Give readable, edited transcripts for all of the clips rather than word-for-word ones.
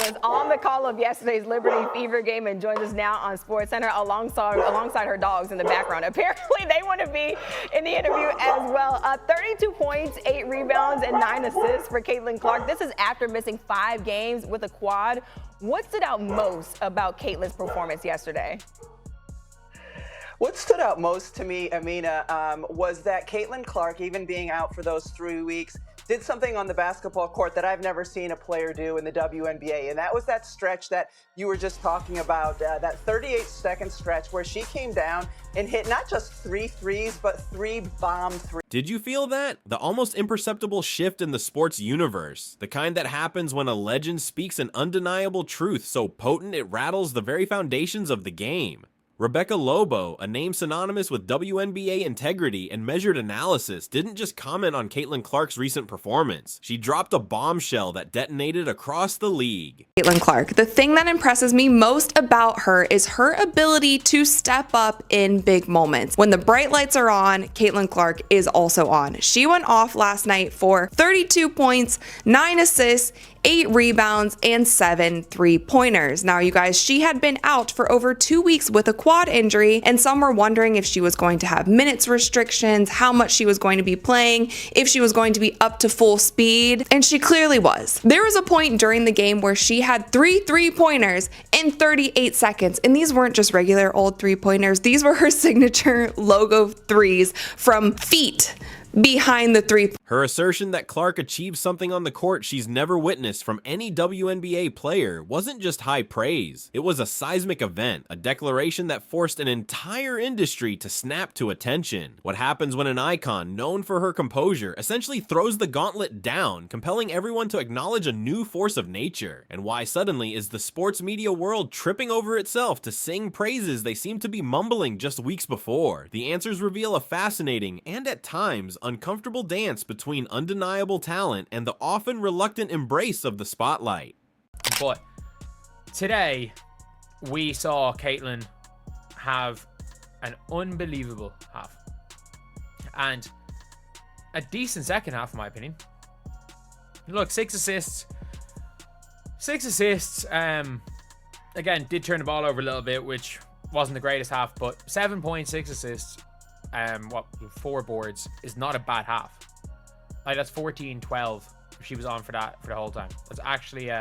was on the call of yesterday's Liberty Fever game and joins us now on SportsCenter alongside her dogs in the background. Apparently, they want to be in the interview as well. 32 points, 8 rebounds, and 9 assists for Caitlin Clark. This is after missing 5 games with a quad. What stood out most about Caitlin's performance yesterday? What stood out most to me, Amina, was that Caitlin Clark, even being out for those 3 weeks, did something on the basketball court that I've never seen a player do in the WNBA, and that was that stretch that you were just talking about, that 38-second stretch where she came down and hit not just 3 threes, but 3 bomb threes. Did you feel that? The almost imperceptible shift in the sports universe, the kind that happens when a legend speaks an undeniable truth so potent it rattles the very foundations of the game. Rebecca Lobo, a name synonymous with WNBA integrity and measured analysis, didn't just comment on Caitlin Clark's recent performance. She dropped a bombshell that detonated across the league. Caitlin Clark, the thing that impresses me most about her is her ability to step up in big moments. When the bright lights are on, Caitlin Clark is also on. She went off last night for 32 points, 9 assists, 8 rebounds, and 7 3-pointers. Now, you guys, she had been out for over 2 weeks with a quad injury, and some were wondering if she was going to have minutes restrictions, how much she was going to be playing, if she was going to be up to full speed, and she clearly was. There was a point during the game where she had 3 3-pointers in 38 seconds, and these weren't just regular old 3-pointers. These were her signature logo threes from feet behind the 3. Her assertion that Clark achieved something on the court she's never witnessed from any WNBA player wasn't just high praise. It was a seismic event, a declaration that forced an entire industry to snap to attention. What happens when an icon known for her composure essentially throws the gauntlet down, compelling everyone to acknowledge a new force of nature? And why suddenly is the sports media world tripping over itself to sing praises they seem to be mumbling just weeks before? The answers reveal a fascinating and at times uncomfortable dance between undeniable talent and the often reluctant embrace of the spotlight. But today, we saw Caitlin have an unbelievable half. And a decent second half, in my opinion. Look, 6 assists. 6 assists. Again, did turn the ball over a little bit, which wasn't the greatest half, but 7.6 assists. 4 boards is not a bad half. Like, that's 14-12 she was on for that for the whole time. That's actually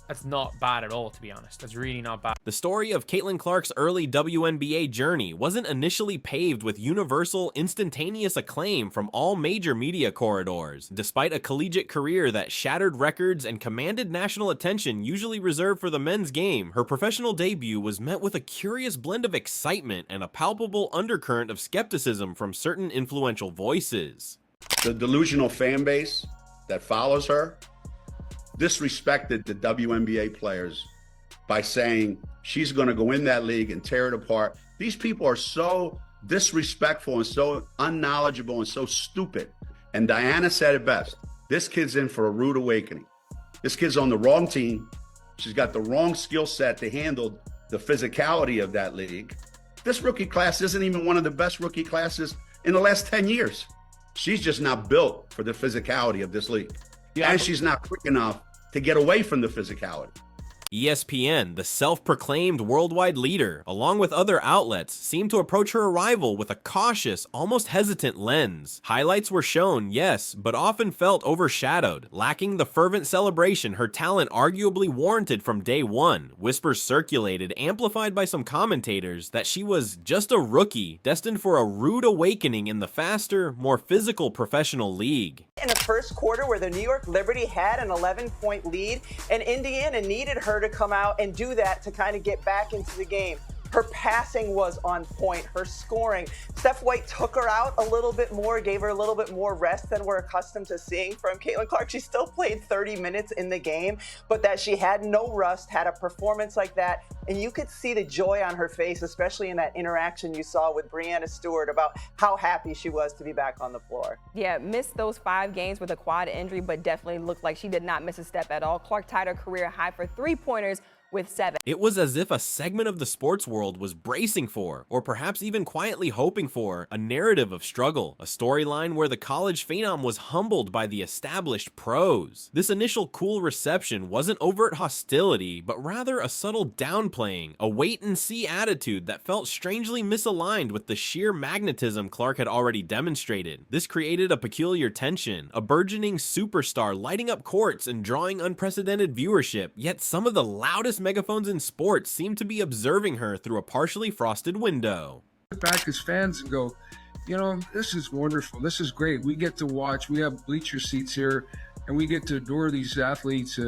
that's not bad at all, to be honest. That's really not bad. The story of Caitlin Clark's early WNBA journey wasn't initially paved with universal, instantaneous acclaim from all major media corridors. Despite a collegiate career that shattered records and commanded national attention usually reserved for the men's game, her professional debut was met with a curious blend of excitement and a palpable undercurrent of skepticism from certain influential voices. The delusional fan base that follows her disrespected the WNBA players by saying she's going to go in that league and tear it apart. These people are so disrespectful and so unknowledgeable and so stupid. And Diana said it best. This kid's in for a rude awakening. This kid's on the wrong team. She's got the wrong skill set to handle the physicality of that league. This rookie class isn't even one of the best rookie classes in the last 10 years. She's just not built for the physicality of this league. Yeah, and she's not quick enough to get away from the physicality. ESPN, the self-proclaimed worldwide leader, along with other outlets, seemed to approach her arrival with a cautious, almost hesitant lens. Highlights were shown, yes, but often felt overshadowed, lacking the fervent celebration her talent arguably warranted from day one. Whispers circulated, amplified by some commentators, that she was just a rookie, destined for a rude awakening in the faster, more physical professional league. In the first quarter where the New York Liberty had an 11-point lead, and Indiana needed her to come out and do that to kind of get back into the game. Her passing was on point, her scoring. Steph White took her out a little bit more, gave her a little bit more rest than we're accustomed to seeing from Caitlin Clark. She still played 30 minutes in the game, but that she had no rust, had a performance like that, and you could see the joy on her face, especially in that interaction you saw with Breanna Stewart about how happy she was to be back on the floor. Yeah, missed those 5 games with a quad injury, but definitely looked like she did not miss a step at all. Clark tied her career high for 3-pointers with 7. It was as if a segment of the sports world was bracing for, or perhaps even quietly hoping for, a narrative of struggle, a storyline where the college phenom was humbled by the established pros. This initial cool reception wasn't overt hostility, but rather a subtle downplaying, a wait-and-see attitude that felt strangely misaligned with the sheer magnetism Clark had already demonstrated. This created a peculiar tension, a burgeoning superstar lighting up courts and drawing unprecedented viewership, yet some of the loudest megaphones in sports seemed to be observing her through a partially frosted window. Back as fans and go, you know, this is wonderful. This is great. We get to watch. We have bleacher seats here, and we get to adore these athletes.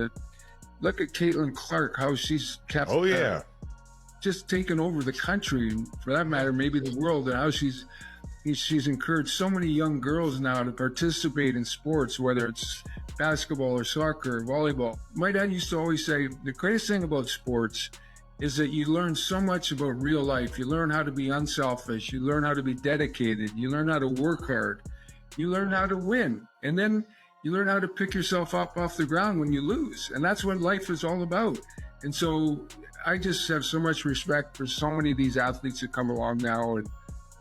Look at Caitlin Clark, how she's kept just taken over the country, and for that matter, maybe the world, and how she's encouraged so many young girls now to participate in sports, whether it's basketball or soccer or volleyball. My dad used to always say, the greatest thing about sports is that you learn so much about real life. You learn how to be unselfish. You learn how to be dedicated. You learn how to work hard. You learn how to win. And then you learn how to pick yourself up off the ground when you lose. And that's what life is all about. And so I just have so much respect for so many of these athletes that come along now. And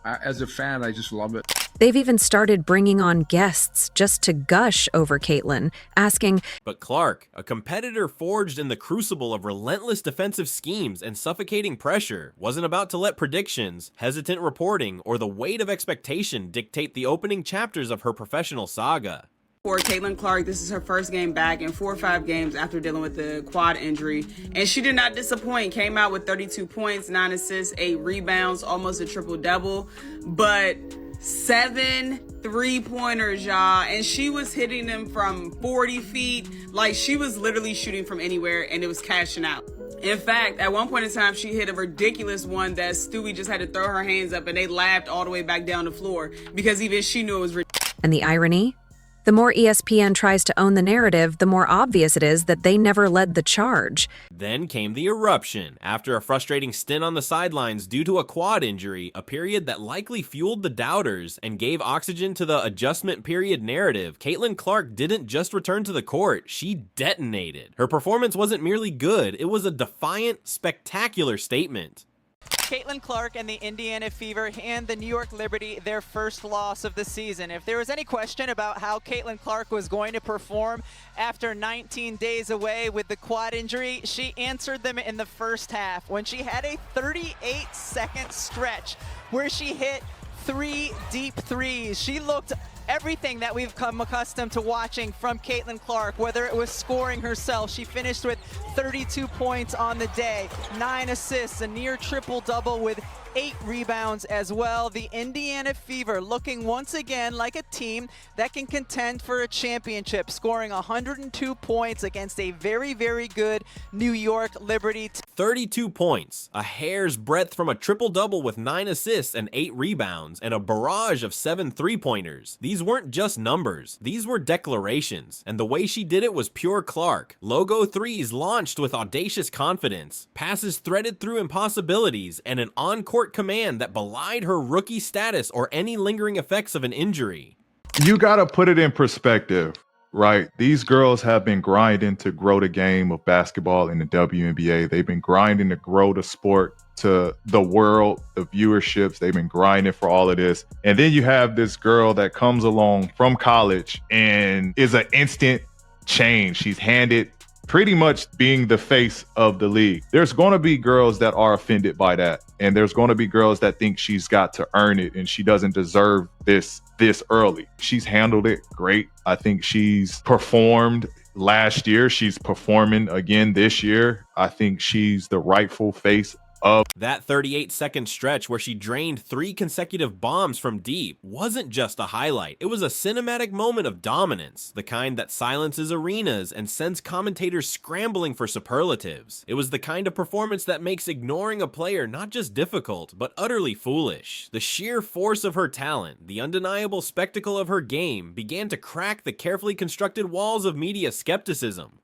as a fan, I just love it. They've even started bringing on guests just to gush over Caitlin, asking. But Clark, a competitor forged in the crucible of relentless defensive schemes and suffocating pressure, wasn't about to let predictions, hesitant reporting, or the weight of expectation dictate the opening chapters of her professional saga. For Caitlin Clark, this is her first game back in 4 or 5 games after dealing with the quad injury, and she did not disappoint. Came out with 32 points, 9 assists, 8 rebounds, almost a triple-double, but 7 3-pointers, y'all, and she was hitting them from 40 feet. Like, she was literally shooting from anywhere, and it was cashing out. In fact, at one point in time, she hit a ridiculous one that Stewie just had to throw her hands up, and they laughed all the way back down the floor because even she knew it was ridiculous. And the irony? The more ESPN tries to own the narrative, the more obvious it is that they never led the charge. Then came the eruption. After a frustrating stint on the sidelines due to a quad injury, a period that likely fueled the doubters and gave oxygen to the adjustment period narrative, Caitlin Clark didn't just return to the court, she detonated. Her performance wasn't merely good, it was a defiant, spectacular statement. Caitlin Clark and the Indiana Fever hand the New York Liberty their first loss of the season. If there was any question about how Caitlin Clark was going to perform after 19 days away with the quad injury, she answered them in the first half when she had a 38-second stretch where she hit 3 deep threes. She looked everything that we've come accustomed to watching from Caitlin Clark, whether it was scoring herself. She finished with 32 points on the day, 9 assists, a near triple-double with 8 rebounds as well. The Indiana Fever looking once again like a team that can contend for a championship, scoring 102 points against a very, very good New York Liberty. 32 points, a hair's breadth from a triple-double with 9 assists and 8 rebounds, and a barrage of 7 three-pointers. These weren't just numbers, these were declarations, and the way she did it was pure Clark. Logo threes launched with audacious confidence, passes threaded through impossibilities, and an on-court command that belied her rookie status or any lingering effects of an injury. You got to put it in perspective, right? These girls have been grinding to grow the game of basketball in the WNBA. They've been grinding to grow the sport to the world, the viewerships. They've been grinding for all of this. And then you have this girl that comes along from college and is an instant change. She's handed pretty much being the face of the league. There's going to be girls that are offended by that. And there's going to be girls that think she's got to earn it and she doesn't deserve this early. She's handled it great. I think she's performed last year. She's performing again this year. I think she's the rightful face of that 38-second stretch where she drained 3 consecutive bombs from deep wasn't just a highlight. It was a cinematic moment of dominance, the kind that silences arenas and sends commentators scrambling for superlatives. It was the kind of performance that makes ignoring a player not just difficult, but utterly foolish. The sheer force of her talent, the undeniable spectacle of her game, began to crack the carefully constructed walls of media skepticism.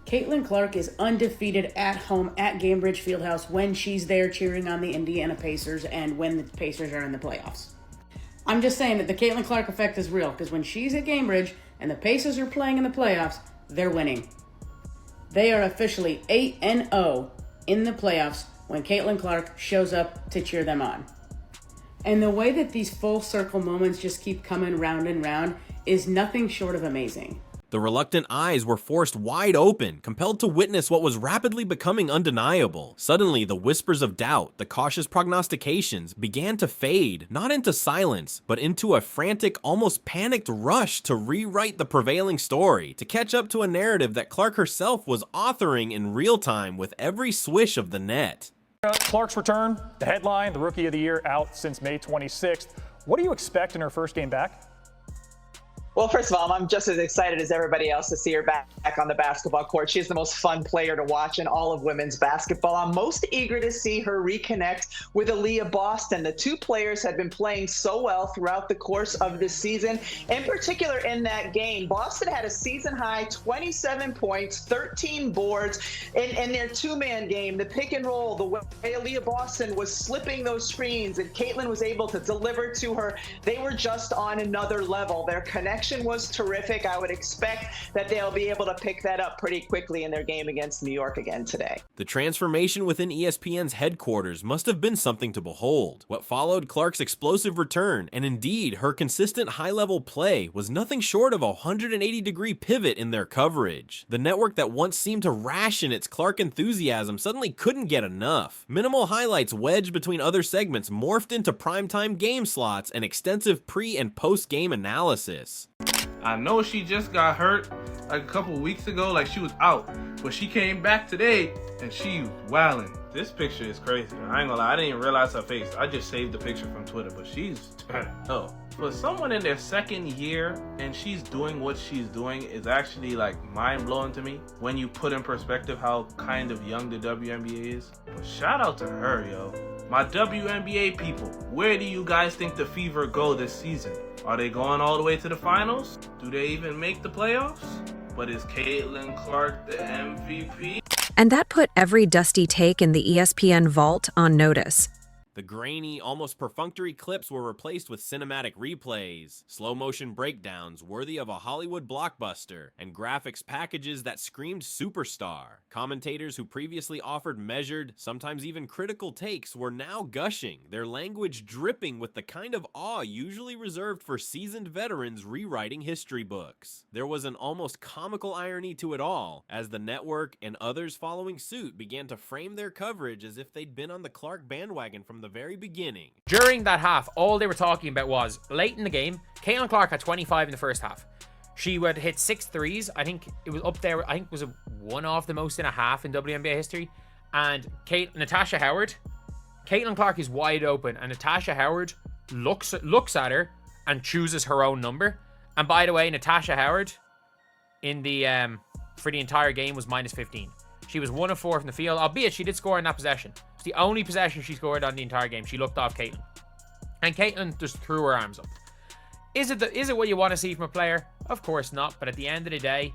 Caitlin Clark is undefeated at home at Gainbridge Fieldhouse when she's there cheering on the Indiana Pacers and when the Pacers are in the playoffs. I'm just saying that the Caitlin Clark effect is real because when she's at Gainbridge and the Pacers are playing in the playoffs, they're winning. They are officially 8-0 in the playoffs when Caitlin Clark shows up to cheer them on. And the way that these full circle moments just keep coming round and round is nothing short of amazing. The reluctant eyes were forced wide open, compelled to witness what was rapidly becoming undeniable. Suddenly, the whispers of doubt, the cautious prognostications, began to fade, not into silence, but into a frantic, almost panicked rush to rewrite the prevailing story, to catch up to a narrative that Clark herself was authoring in real time with every swish of the net. Clark's return, the headline, the Rookie of the Year, out since May 26th. What do you expect in her first game back? Well, first of all, I'm just as excited as everybody else to see her back on the basketball court. She's the most fun player to watch in all of women's basketball. I'm most eager to see her reconnect with Aaliyah Boston. The two players have been playing so well throughout the course of this season. In particular, in that game, Boston had a season-high 27 points, 13 boards in their two-man game. The pick and roll, the way Aaliyah Boston was slipping those screens and Caitlin was able to deliver to her, they were just on another level. Their connection was terrific. I would expect that they'll be able to pick that up pretty quickly in their game against New York again today. The transformation within ESPN's headquarters must have been something to behold. What followed Clark's explosive return, and indeed her consistent high-level play, was nothing short of a 180-degree pivot in their coverage. The network that once seemed to ration its Clark enthusiasm suddenly couldn't get enough. Minimal highlights wedged between other segments morphed into primetime game slots and extensive pre- and post-game analysis. I know she just got hurt like a couple weeks ago, like she was out, but she came back today and she was wildin'. This picture is crazy. I ain't gonna lie, I didn't even realize her face. I just saved the picture from Twitter, but she's turned up. For someone in their second year and she's doing what she's doing is actually like mind-blowing to me when you put in perspective how kind of young the WNBA is. But shout out to her, yo. My WNBA people, where do you guys think the Fever go this season? Are they going all the way to the finals? Do they even make the playoffs? But is Caitlin Clark the MVP? And that put every dusty take in the ESPN vault on notice. The grainy, almost perfunctory clips were replaced with cinematic replays, slow-motion breakdowns worthy of a Hollywood blockbuster, and graphics packages that screamed superstar. Commentators who previously offered measured, sometimes even critical takes were now gushing, their language dripping with the kind of awe usually reserved for seasoned veterans rewriting history books. There was an almost comical irony to it all, as the network and others following suit began to frame their coverage as if they'd been on the Clark bandwagon from the very beginning. During that half, all they were talking about was, late in the game, Caitlin Clark had 25 in the first half. She would hit 6 threes. I think it was up there. I think it was one of the most in a half in WNBA history. And Natasha Howard, Caitlin Clark is wide open, and Natasha Howard looks at her and chooses her own number. And by the way, Natasha Howard in the for the entire game was minus 15. She was 1 of 4 from the field, albeit she did score in that possession. It's the only possession she scored on the entire game. She looked off Caitlin. And Caitlin just threw her arms up. Is it what you want to see from a player? Of course not, but at the end of the day,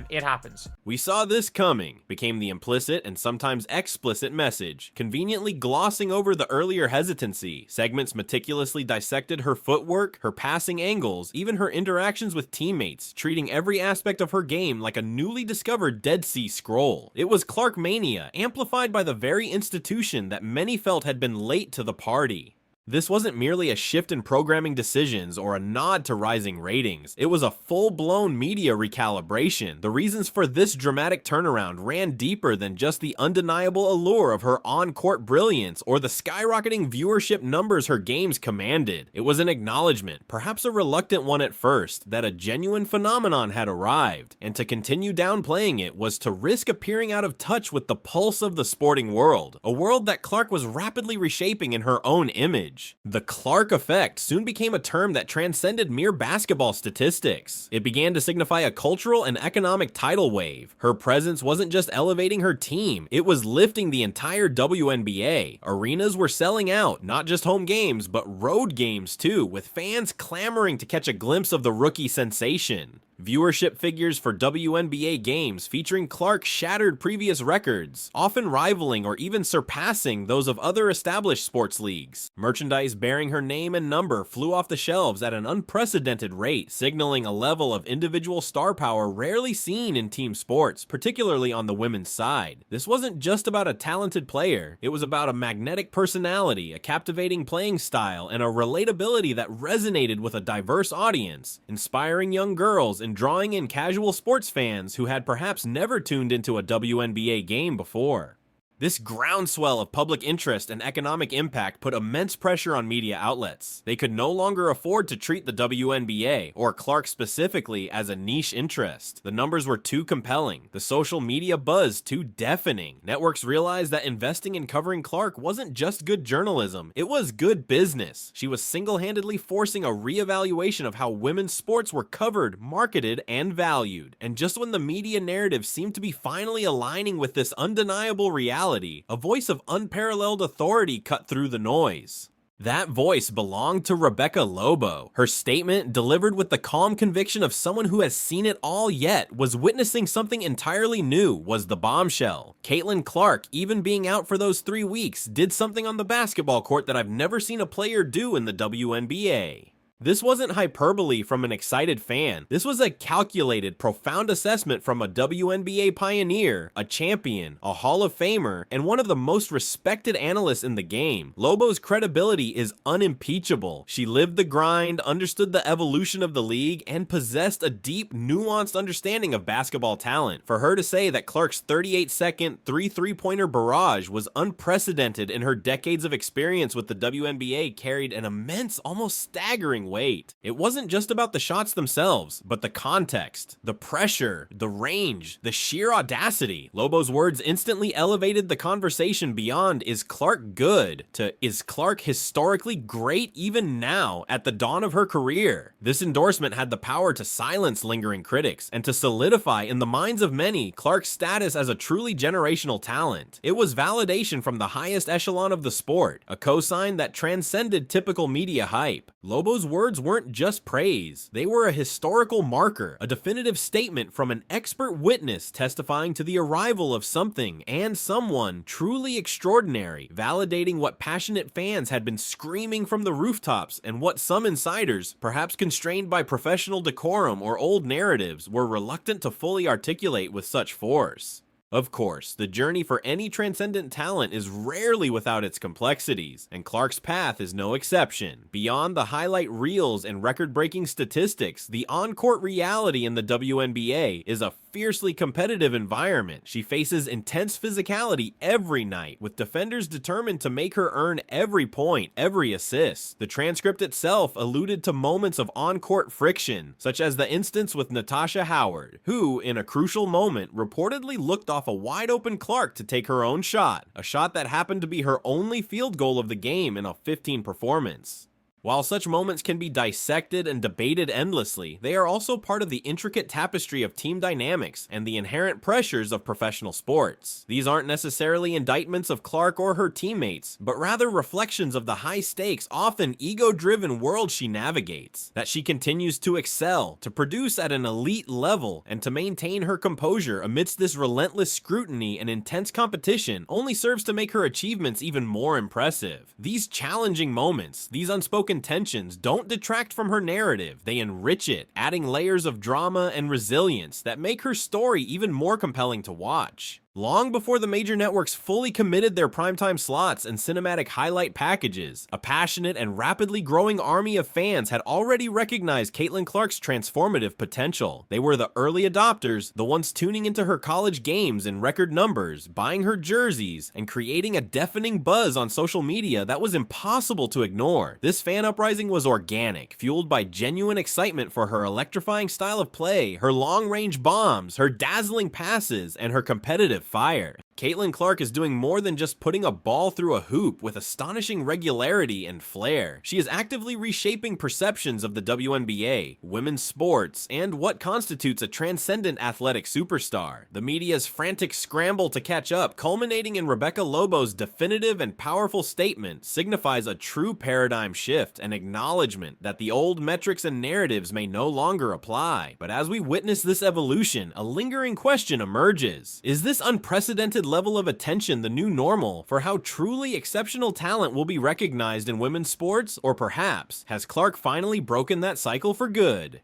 it happens. We saw this coming, became the implicit and sometimes explicit message, conveniently glossing over the earlier hesitancy. Segments meticulously dissected her footwork, her passing angles, even her interactions with teammates, treating every aspect of her game like a newly discovered Dead Sea Scroll. It was Clark mania, amplified by the very institution that many felt had been late to the party. This wasn't merely a shift in programming decisions or a nod to rising ratings. It was a full-blown media recalibration. The reasons for this dramatic turnaround ran deeper than just the undeniable allure of her on-court brilliance or the skyrocketing viewership numbers her games commanded. It was an acknowledgement, perhaps a reluctant one at first, that a genuine phenomenon had arrived, and to continue downplaying it was to risk appearing out of touch with the pulse of the sporting world, a world that Clark was rapidly reshaping in her own image. The Clark effect soon became a term that transcended mere basketball statistics. It began to signify a cultural and economic tidal wave. Her presence wasn't just elevating her team, it was lifting the entire WNBA. Arenas were selling out, not just home games, but road games too, with fans clamoring to catch a glimpse of the rookie sensation. Viewership figures for WNBA games featuring Clark shattered previous records, often rivaling or even surpassing those of other established sports leagues. Merchandise bearing her name and number flew off the shelves at an unprecedented rate, signaling a level of individual star power rarely seen in team sports, particularly on the women's side. This wasn't just about a talented player, it was about a magnetic personality, a captivating playing style, and a relatability that resonated with a diverse audience, inspiring young girls and drawing in casual sports fans who had perhaps never tuned into a WNBA game before. This groundswell of public interest and economic impact put immense pressure on media outlets. They could no longer afford to treat the WNBA, or Clark specifically, as a niche interest. The numbers were too compelling, the social media buzz too deafening. Networks realized that investing in covering Clark wasn't just good journalism, it was good business. She was single-handedly forcing a reevaluation of how women's sports were covered, marketed, and valued. And just when the media narrative seemed to be finally aligning with this undeniable reality, a voice of unparalleled authority cut through the noise. That voice belonged to Rebecca Lobo. Her statement, delivered with the calm conviction of someone who has seen it all yet was witnessing something entirely new, was the bombshell. Caitlin Clark, even being out for those 3 weeks, did something on the basketball court that I've never seen a player do in the WNBA. This wasn't hyperbole from an excited fan. This was a calculated, profound assessment from a WNBA pioneer, a champion, a Hall of Famer, and one of the most respected analysts in the game. Lobo's credibility is unimpeachable. She lived the grind, understood the evolution of the league, and possessed a deep, nuanced understanding of basketball talent. For her to say that Clark's 38-second, 3-3-pointer barrage was unprecedented in her decades of experience with the WNBA carried an immense, almost staggering weight. It wasn't just about the shots themselves, but the context, the pressure, the range, the sheer audacity. Lobo's words instantly elevated the conversation beyond "is Clark good?" to "is Clark historically great even now at the dawn of her career?" This endorsement had the power to silence lingering critics and to solidify in the minds of many Clark's status as a truly generational talent. It was validation from the highest echelon of the sport, a cosign that transcended typical media hype. Lobo's words weren't just praise, they were a historical marker, a definitive statement from an expert witness testifying to the arrival of something and someone truly extraordinary, validating what passionate fans had been screaming from the rooftops and what some insiders, perhaps constrained by professional decorum or old narratives, were reluctant to fully articulate with such force. Of course, the journey for any transcendent talent is rarely without its complexities, and Clark's path is no exception. Beyond the highlight reels and record-breaking statistics, the on-court reality in the WNBA is a fiercely competitive environment. She faces intense physicality every night, with defenders determined to make her earn every point, every assist. The transcript itself alluded to moments of on-court friction, such as the instance with Natasha Howard, who, in a crucial moment, reportedly looked off a wide-open Clark to take her own shot, a shot that happened to be her only field goal of the game in a 15 performance. While such moments can be dissected and debated endlessly, they are also part of the intricate tapestry of team dynamics and the inherent pressures of professional sports. These aren't necessarily indictments of Clark or her teammates, but rather reflections of the high-stakes, often ego-driven world she navigates. That she continues to excel, to produce at an elite level, and to maintain her composure amidst this relentless scrutiny and intense competition only serves to make her achievements even more impressive. These challenging moments, these unspoken tensions don't detract from her narrative, they enrich it, adding layers of drama and resilience that make her story even more compelling to watch. Long before the major networks fully committed their primetime slots and cinematic highlight packages, a passionate and rapidly growing army of fans had already recognized Caitlin Clark's transformative potential. They were the early adopters, the ones tuning into her college games in record numbers, buying her jerseys, and creating a deafening buzz on social media that was impossible to ignore. This fan uprising was organic, fueled by genuine excitement for her electrifying style of play, her long-range bombs, her dazzling passes, and her competitive fire. Caitlin Clark is doing more than just putting a ball through a hoop with astonishing regularity and flair. She is actively reshaping perceptions of the WNBA, women's sports, and what constitutes a transcendent athletic superstar. The media's frantic scramble to catch up, culminating in Rebecca Lobo's definitive and powerful statement, signifies a true paradigm shift and acknowledgement that the old metrics and narratives may no longer apply. But as we witness this evolution, a lingering question emerges. Is this unprecedented level of attention the new normal for how truly exceptional talent will be recognized in women's sports? Or perhaps, has Clark finally broken that cycle for good?